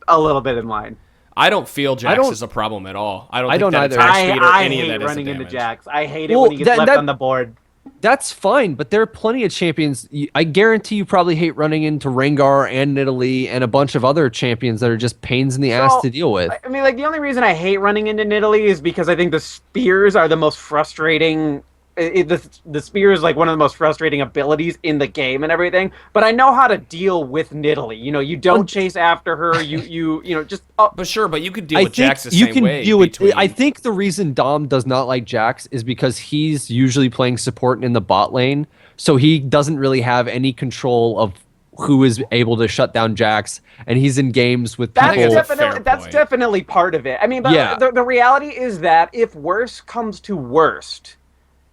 a little bit in line. I don't feel Jax is a problem at all. I don't think either. I hate running into Jax. I hate it when he gets left on the board. That's fine, but there are plenty of champions. I guarantee you probably hate running into Rengar and Nidalee and a bunch of other champions that are just pains in the ass to deal with. I mean, the only reason I hate running into Nidalee is because I think the spears are the most frustrating. The spear is one of the most frustrating abilities in the game and everything. But I know how to deal with Nidalee. You don't chase after her. You just. But sure, but you could deal with Jax the same way. I think the reason Dom does not like Jax is because he's usually playing support in the bot lane, so he doesn't really have any control of who is able to shut down Jax, and he's in games with people. That's definitely part of it. I mean, but the reality is that if worst comes to worst,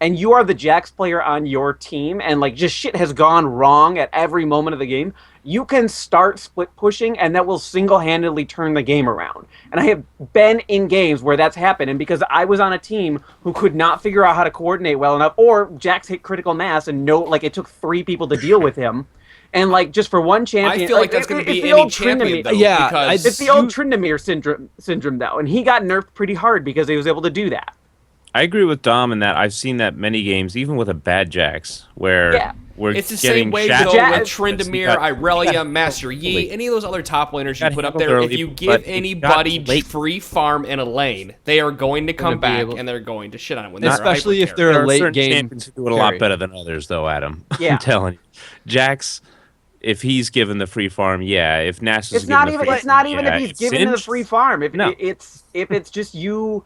and you are the Jax player on your team, and like just shit has gone wrong at every moment of the game, you can start split pushing, and that will single-handedly turn the game around. And I have been in games where that's happened, and because I was on a team who could not figure out how to coordinate well enough, or Jax hit critical mass, and it took 3 people to deal with him. And like just for one champion, I feel like that's going to be any champion, though. Yeah, it's the old Tryndamere syndrome, though, and he got nerfed pretty hard because he was able to do that. I agree with Dom in that I've seen that many games, even with a bad Jax, where we're it's the getting same way shattered. with Tryndamere, Irelia, Master Yi, any of those other top laners you put up there. If you give anybody free farm in a lane, they are going to come back and they're going to shit on it. When especially if they're a late game. Champions who do it a lot better than others, though, Adam. Yeah. I'm telling you, Jax. If he's given the free farm, If Nash is it's not even if he's given the free farm. If it's just you,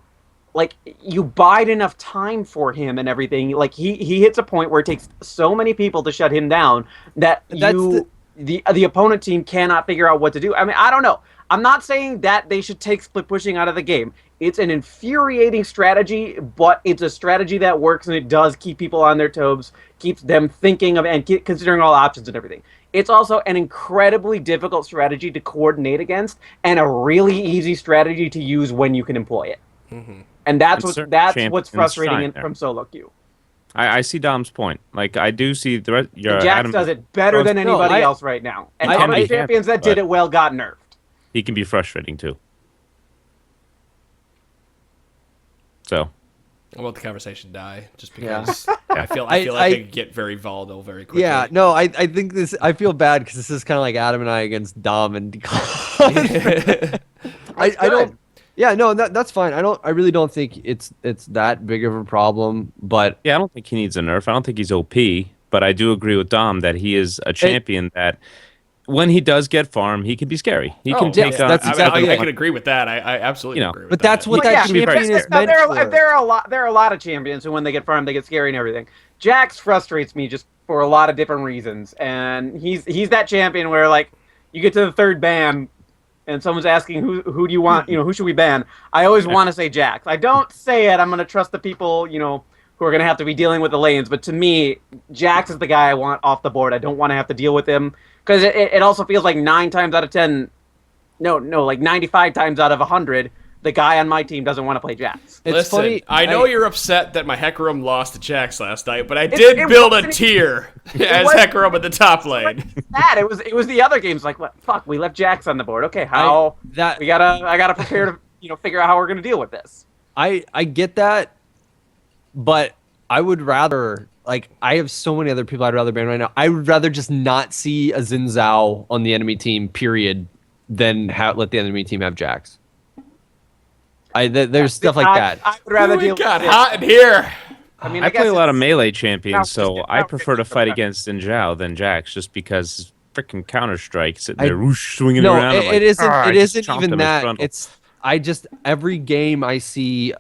like you bide enough time for him and everything. Like he hits a point where it takes so many people to shut him down that the opponent team cannot figure out what to do. I mean, I don't know. I'm not saying that they should take split pushing out of the game. It's an infuriating strategy, but it's a strategy that works, and it does keep people on their toes, keeps them thinking of and considering all options and everything. It's also an incredibly difficult strategy to coordinate against, and a really easy strategy to use when you can employ it. Mm-hmm. And that's what's frustrating from solo queue. I see Dom's point. Like I do see Jax does it better than anybody else right now, and all the champions that did it well got nerfed. He can be frustrating too. So, I'll let the conversation die, just because I feel like I could get very volatile very quickly. Yeah, no, I think this. I feel bad because this is kind of like Adam and I against Dom and Dicussing. I don't. Yeah, no, that's fine. I really don't think it's that big of a problem. But yeah, I don't think he needs a nerf. I don't think he's OP. But I do agree with Dom that he is a champion that. When he does get farm, he can be scary. He can take. That's exactly. I can agree with that. I absolutely agree with that. But that's what that champion is meant for. There are a lot of champions who, when they get farmed, they get scary and everything. Jax frustrates me just for a lot of different reasons, and he's that champion where like you get to the 3rd ban, and someone's asking who do you want? Who should we ban? I always want to say Jax. I don't say it. I'm gonna trust the people who are going to have to be dealing with the lanes. But to me, Jax is the guy I want off the board. I don't want to have to deal with him. Because it also feels like 9 times out of 10, like 95 times out of 100, the guy on my team doesn't want to play Jax. Listen, funny. I know you're upset that my Hecarim lost to Jax last night, but I did build a tier as Hecarim at the top lane. It was the other games like, what? Fuck, we left Jax on the board. Okay, I gotta prepare to figure out how we're gonna deal with this. I get that, but I would rather. Like, I have so many other people I'd rather ban right now. I would rather just not see a Xin Zhao on the enemy team, period, than let the enemy team have Jax. There's stuff like that. I would rather deal with hot in here. I play a lot of melee champions, so I prefer to fight against Xin Zhao than Jax, just because freaking Counter-Strike sitting there swinging around. No, it isn't even that. Every game I see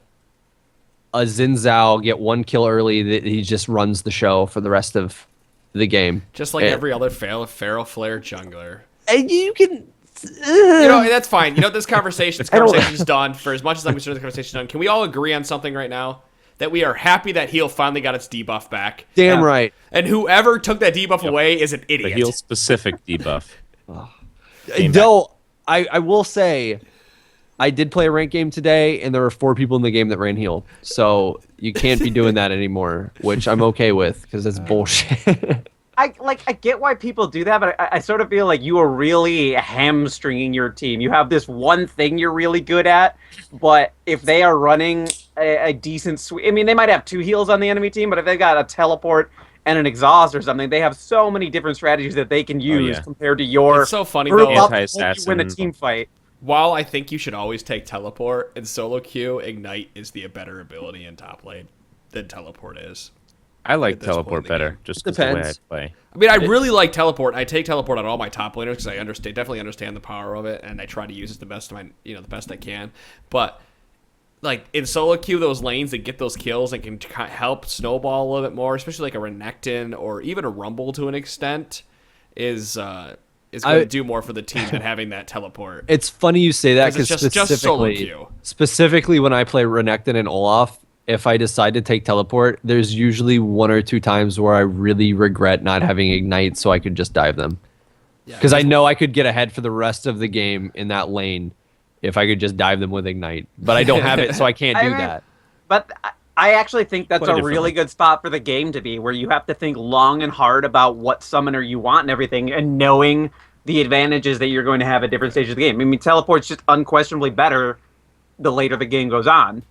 a Xin Zhao get 1 kill early, that he just runs the show for the rest of the game. Just like every other Feral Flare jungler. And you can... that's fine. This conversation's done. For as much as I'm concerned this conversation's done, can we all agree on something right now? That we are happy that heal finally got its debuff back. Damn right. And whoever took that debuff away is an idiot. The heal-specific debuff. Though, I will say... I did play a ranked game today, and there were 4 people in the game that ran heal. So you can't be doing that anymore, which I'm okay with, because it's bullshit. I get why people do that, but I sort of feel like you are really hamstringing your team. You have this one thing you're really good at, but if they are running a decent sweep... I mean, they might have 2 heals on the enemy team, but if they got a teleport and an exhaust or something, they have so many different strategies that they can use compared to your... It's so funny, though. You win a team fight. While I think you should always take teleport, in solo queue, Ignite is the better ability in top lane than teleport is. I like teleport better, just because the way I play. I mean, I really like teleport. I take teleport on all my top laners because I definitely understand the power of it, and I try to use it the best I can. But like in solo queue, those lanes that get those kills and can help snowball a little bit more, especially like a Renekton or even a Rumble to an extent. is going to do more for the team than having that teleport. It's funny you say that 'Cause because it's just solo queue. specifically when I play Renekton and Olaf, if I decide to take teleport, there's usually 1 or 2 times where I really regret not having Ignite so I could just dive them. Because I know I could get ahead for the rest of the game in that lane if I could just dive them with Ignite. But I don't have it, so I can't do that. But I actually think that's a really good spot for the game to be, where you have to think long and hard about what summoner you want and everything, and knowing the advantages that you're going to have at different stages of the game. I mean, teleport's just unquestionably better the later the game goes on.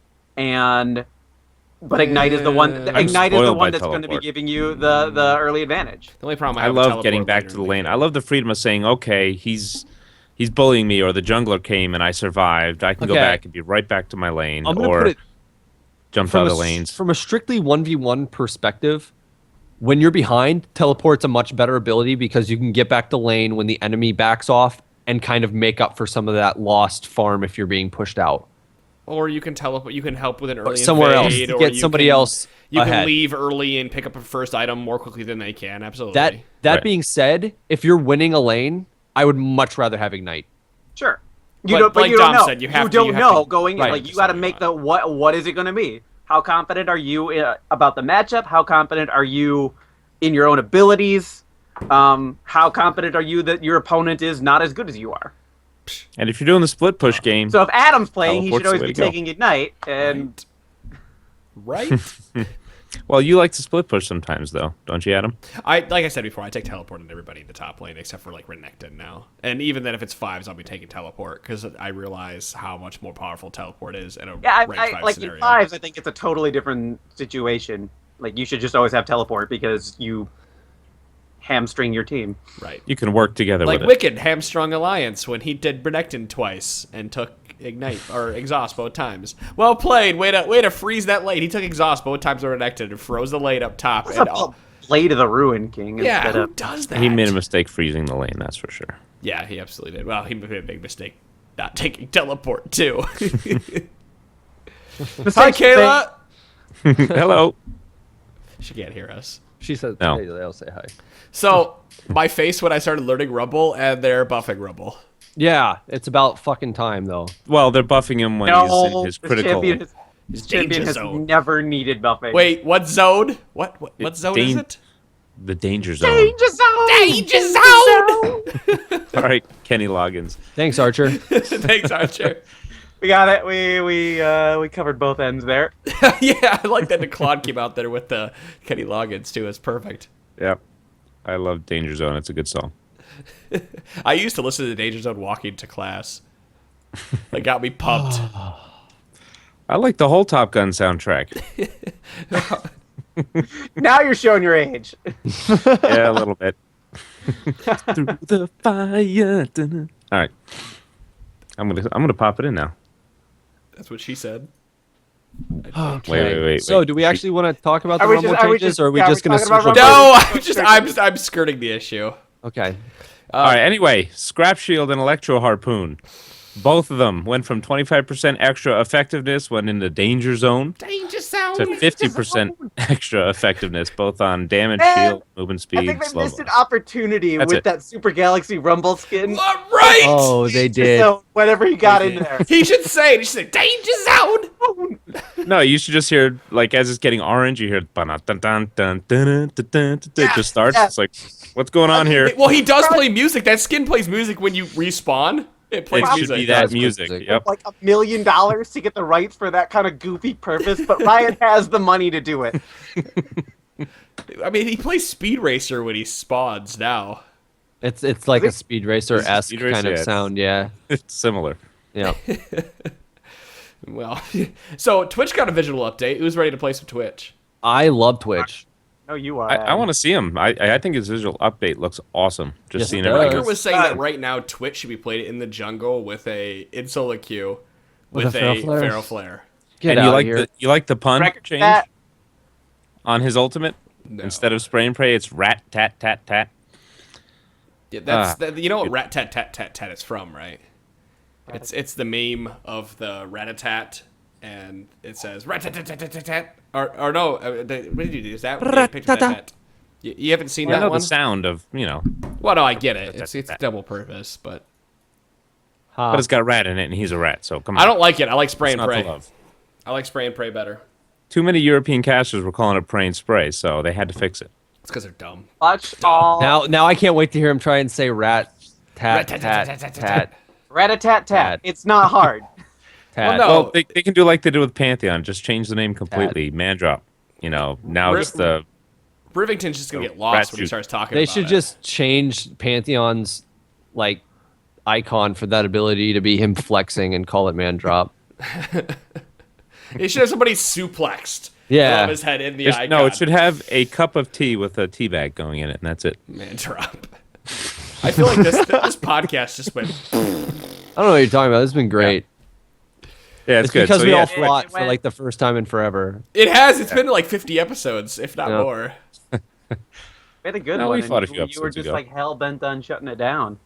But Ignite is the one. Ignite is the one that's going to be giving you the early advantage. The only problem I love getting back to the lane. I love the freedom of saying, okay, he's bullying me, or the jungler came and I survived. I can go back and be right back to my lane, or jump out of the lanes. From a strictly 1v1 perspective, when you're behind, teleport's a much better ability because you can get back to lane when the enemy backs off and kind of make up for some of that lost farm if you're being pushed out. Or you can teleport. You can help with an early somewhere invade, else or get somebody else. You ahead. can leave early and pick up a first item more quickly than they can. Absolutely. That being said, if you're winning a lane, I would much rather have Ignite. Sure. But like you Dom don't know. said, you don't know to, going in. Like, you got to make the what is it going to be? How confident are you about the matchup? How confident are you in your own abilities? How confident are you that your opponent is not as good as you are? And if you're doing the split push game, so if Adam's playing, he should teleport's always the be way to taking Ignite. And right. well, you like to split push sometimes, though, don't you, Adam? Like I said before, I take teleport on everybody in the top lane except for like Renekton now. And even then, if it's 5s, I'll be taking teleport because I realize how much more powerful teleport is in a rank 5 like scenario. in 5s, I think it's a totally different situation. Like, you should just always have teleport because you hamstring your team. Right. You can work together like with it. Wicked hamstrung Alliance when he did Renekton twice and took Ignite or Exhaust both times. Well played. Way to freeze that lane. He took Exhaust both times with Renekton and froze the lane up top. Blade of the Ruin King. Yeah, who does that? He made a mistake freezing the lane, that's for sure. Yeah, he absolutely did. Well, he made a big mistake not taking teleport, too. Hi, Kayla! Hello. She can't hear us. She said, No. hey, they'll say hi. So, my face when I started learning Rumble, and they're buffing Rumble. Yeah, it's about fucking time, though. Well, they're buffing him when he's in his critical. His champion has never needed buffing. Wait, what zone? What zone is it? The danger zone. Danger zone! Danger zone! All right, Kenny Loggins. Thanks, Archer. Thanks, Archer. We got it. We covered both ends there. Yeah, I like that the Claude came out there with the Kenny Loggins, too. It's perfect. Yep. I love Danger Zone. It's a good song. I used to listen to Danger Zone walking to class. It got me pumped. I like the whole Top Gun soundtrack. Now you're showing your age. Yeah, a little bit. Through the fire. All right. I'm gonna pop it in now. That's what she said. Okay. Wait. So, do we actually want to talk about the Are we Rumble just- are we changes, just- or are we yeah, just are we going to talking switch? about Rumble? No, I'm skirting the issue. Okay. All right. Anyway, Scrap Shield and Electro Harpoon. Both of them went from 25% extra effectiveness when in the danger zone Danger Zone. to 50% extra effectiveness, both on damage, Man, shield, movement I speed, think they slow missed an motion. opportunity That's with it. that Super Galaxy Rumble skin. Right! Oh, they did. So whatever he got in there. He should say it. He should say, Danger Zone! No, you should just hear, like, as it's getting orange, you hear it just starts. Yeah. It's like, what's going on here? Well, he does play music. That skin plays music when you respawn. It plays It should music. be that That's music. music. Yep. Like $1 million to get the rights for that kind of goofy purpose, but Ryan has the money to do it. I mean, he plays Speed Racer when he spawns now. It's like a Speed Racer-esque Speed Racer, kind of yeah. sound, yeah. It's similar. Yeah. Well, so Twitch got a visual update. Who's ready to play some Twitch? I love Twitch. No, you are. I want to see him. I think his visual update looks awesome. Just Yes, seeing it it. does. Riker was saying that right now Twitch should be played in the jungle with in solo queue with With a a Feral Feral Flare. Get And out here. you like the pun Record change that. on his ultimate? No. Instead of spray and pray, it's rat tat tat tat. Yeah, you know what rat tat tat tat tat is from, right? It's the meme of the rat-a-tat, and it says rat tat tat tat tat tat. Or no, what did you do? Is that picture of that? You haven't seen I that know one? the sound of, Well, no, I get it. It's double purpose, but but it's got a rat in it, and he's a rat, so come on. I don't like it. I like spray It's and not to pray. love. I like spray and pray better. Too many European casters were calling it pray and spray, so they had to fix it. It's because they're dumb. Watch all. Now I can't wait to hear him try and say rat tat tat tat Rat-a-tat-tat. It's not hard. tat. Well, no. Well, they can do like they did with Pantheon, just change the name completely. Mandrop. Now it's the Rivington's just gonna get Rat lost when he shoot. starts talking. They about should it. just change Pantheon's like icon for that ability to be him flexing and call it man drop. They should have somebody suplexed. Yeah. Above his head in the icon. no. It should have a cup of tea with a tea bag going in it, and that's it. Man drop. I feel like this podcast just went. I don't know what you're talking about. This has been great. Yeah, It's good. because So, we yeah, all It fought for went- like the first time in forever. It has. It's been like 50 episodes, if not Yeah. more. We had a good No, one. we fought a and few you were episodes just ago. like hell bent on shutting it down.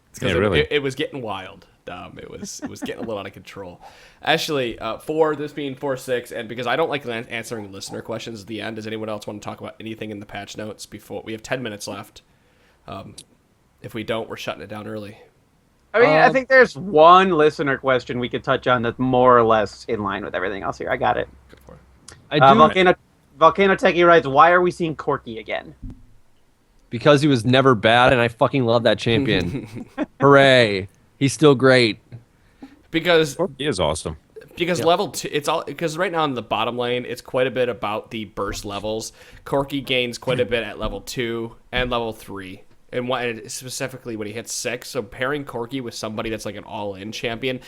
It's 'cause Yeah, really. it was getting wild. It was getting a little out of control. Actually, for this being 4-6, and because I don't like answering listener questions at the end, does anyone else want to talk about anything in the patch notes before we have 10 minutes left? If we don't, we're shutting it down early. I mean, I think there's one listener question we could touch on that's more or less in line with everything else here. I got it. Go for it. I do Volcano Techie writes, "Why are we seeing Corki again?" because he was never bad, and I fucking love that champion. Hooray! He's still great. Because He is awesome. level 2, it's all because right now in the bottom lane, it's quite a bit about the burst levels. Corki gains quite a bit at level 2 and level 3. And specifically when he hits 6, so pairing Corki with somebody that's like an all-in champion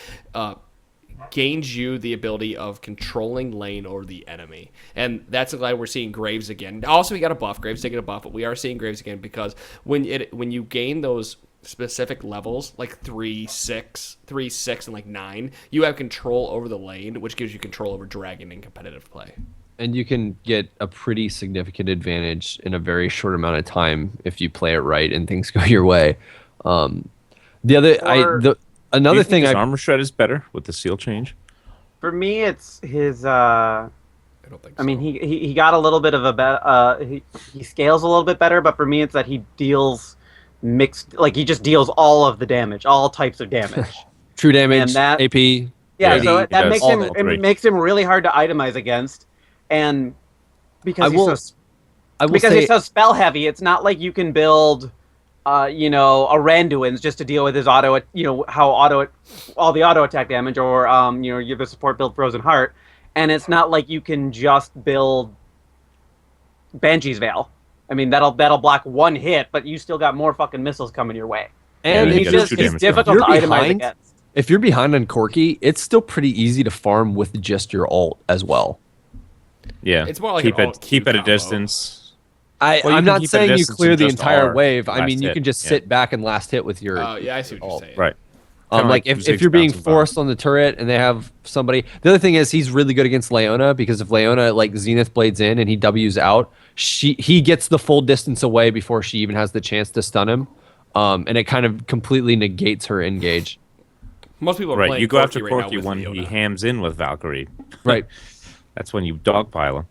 gains you the ability of controlling lane over the enemy. And that's why we're seeing Graves again. Also, we got a buff. Graves taking a buff, but we are seeing Graves again because when you gain those specific levels, like 3, 6, and like 9, you have control over the lane, which gives you control over dragon in competitive play. And you can get a pretty significant advantage in a very short amount of time if you play it right and things go your way. Another thing his armor shred is better with the seal change. For me, it's his. I don't think so. I mean, he got a little bit of a he scales a little bit better, but for me, it's that he deals mixed. Like he just deals all of the damage, all types of damage. True damage, And that- AP. Yeah, Yeah, so he that does makes all him that three. it makes him really hard to itemize against, and because I will say he's so spell heavy, it's not like you can build, a Randuin's just to deal with his all the auto attack damage, or you have a support build Frozen Heart, and it's not like you can just build Banshee's Veil. I mean that'll block one hit, but you still got more fucking missiles coming your way, and Yeah, he's you gotta just shoot it's damage difficult to You're itemize behind? against. if you're behind on Corki, it's still pretty easy to farm with just your ult as well. Yeah, It's more like keep an it alt keep Q at a combo. distance. I'm you can not keep saying a you distance clear and the just entire R, wave. I last mean, you hit, can just yeah. sit back and last hit with your Yeah, I see what ult. you're saying. Right. Kinda Like if Ziggs you're being bouncing bomb. forced on the turret and they have somebody. The other thing is he's really good against Leona because if Leona like Zenith blades in and he W's out, he gets the full distance away before she even has the chance to stun him, and it kind of completely negates her engage. Most people are Right, playing you go Corki after right now Corki with when Leona. he hams in with Valkyrie. Right. That's when you dogpile him.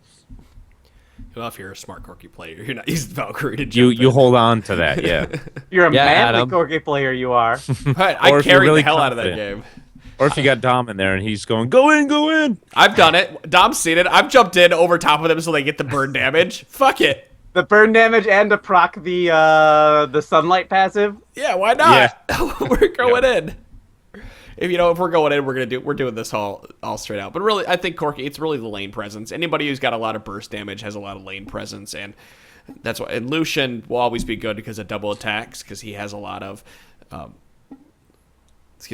Well, if you're a smart Corki player, you're not using Valkyrie to jump You in. hold on to that, yeah. You're a Yeah, manly Adam. Corki player, you are. Right, Or I if you're carried really the hell out of that confident. game. Or if you got Dom in there and he's going, go in, go in. I've done it. Dom's seen it. I've jumped in over top of them so they get the burn damage. Fuck it. The burn damage and to proc the sunlight passive. Yeah, why not? We're going in. If we're going in, we're doing this all straight out. But really, I think Corki, it's really the lane presence. Anybody who's got a lot of burst damage has a lot of lane presence, and that's why. And Lucian will always be good because of double attacks, because he has a lot of.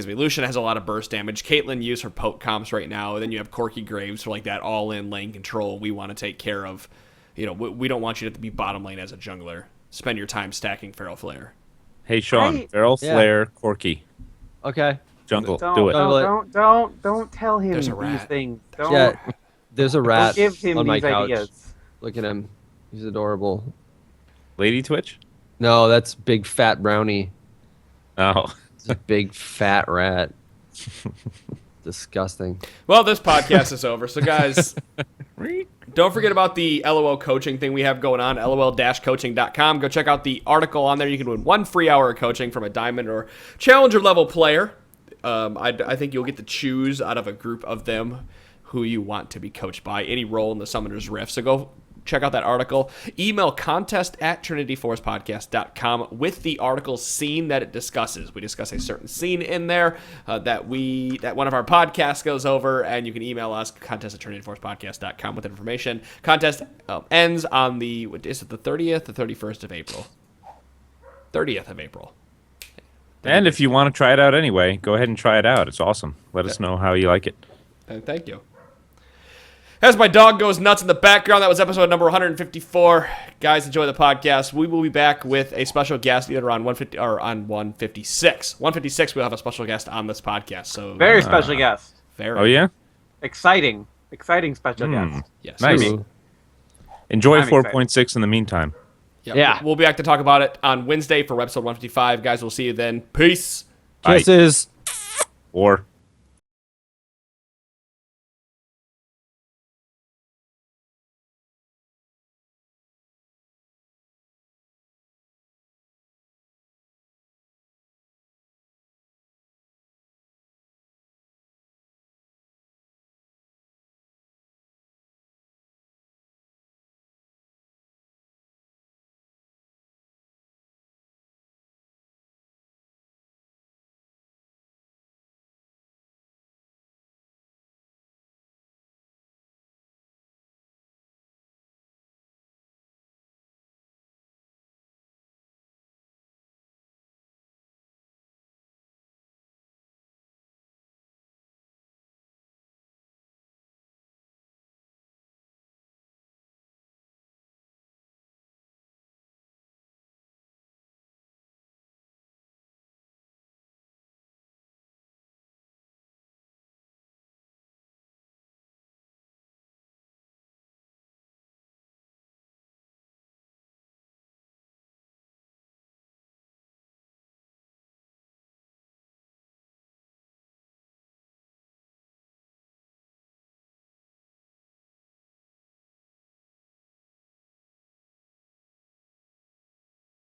Lucian has a lot of burst damage. Caitlyn used her poke comps right now. And then you have Corki Graves for like that all-in lane control. We want to take care of. We don't want you to be bottom lane as a jungler. Spend your time stacking Feral Flare. Hey, Sean, Right. Feral Yeah. Flare, Corki. Okay. Jungle, Don't, do it. don't tell him There's a these rat. things. Don't, Yeah. There's a don't rat give him on my these couch. ideas. Look at him. He's adorable. Lady Twitch? No, that's big fat brownie. Oh. It's a big fat rat. Disgusting. Well, this podcast is over. So, guys, don't forget about the LOL coaching thing we have going on, lol-coaching.com. Go check out the article on there. You can win 1 free hour of coaching from a diamond or challenger level player. I think you'll get to choose out of a group of them who you want to be coached by, any role in the Summoner's Rift. So go check out that article. Email contest@trinityforcepodcast.com with the article scene that it discusses. We discuss a certain scene in there that one of our podcasts goes over, and you can email us, contest@trinityforcepodcast.com with information. Contest ends on the 30th or 31st of April? 30th of April. And if you want to try it out anyway, go ahead and try it out. It's awesome. Let us know how you like it. And thank you. As my dog goes nuts in the background, that was episode number 154. Guys, enjoy the podcast. We will be back with a special guest either on 150 or on 156. 156, we'll have a special guest on this podcast. So Very special guest. very. Oh, yeah? Exciting special guest. Yes. Nice. Ooh. Enjoy I'm 4.6 in the meantime. Yep. Yeah. We'll be back to talk about it on Wednesday for episode 155. Guys, we'll see you then. Peace. Bye. Kisses. Or...